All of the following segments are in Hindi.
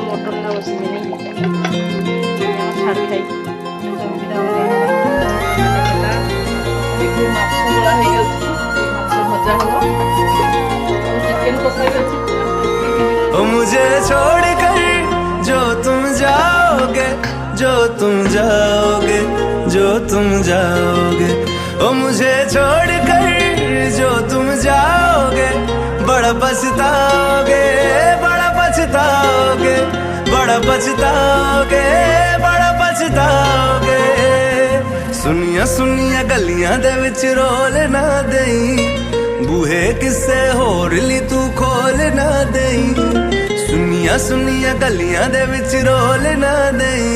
মটনটা বসে নেই ছাড় খাই মাছগুলা হয়ে গেছে মাছের ভাজা হলো চিকেন কষা গেছে ओ मुझे छोड़ कर जो तुम जाओगे जो तुम जाओगे जो तुम जाओगे ओ मुझे छोड़ कर जो तुम जाओगे बड़ा पछताओगे बड़ा पछताओगे बड़ा पछताओगे बड़ा पछताओगे सुनिया सुनिया गलियां दे विच रोल ना देई बूहे किसे होर ली तू खोल ना देई सुनिया सुनिया गलियां दे विच रोल ना देई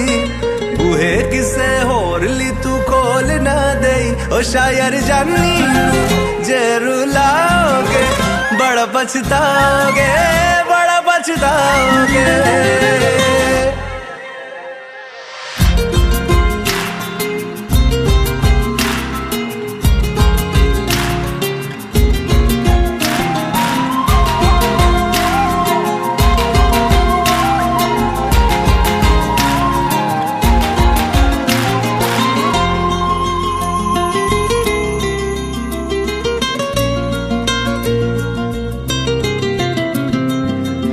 बूहे किसे होर ली तू खोल ना देई ओ शायर जानी जे रुलाओगे बड़ा पछताओगे बड़ा पछताओगे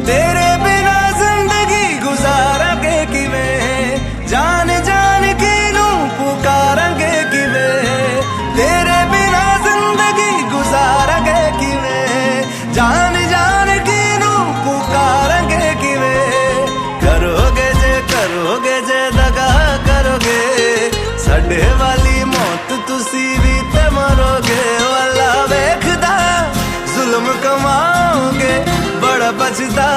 तेरे बिना जिंदगी गुजारांगे किवें जान जान के नू पुकारांगे किवें तेरे बिना जिंदगी गुजारांगे किवें जान जान के नू पुकारांगे किवें करोगे जे दगा करोगे साडे वाली मौत तुसी भी ते मरोगे वाला वेखदा जुल्म कमाओगे बड़ा पछता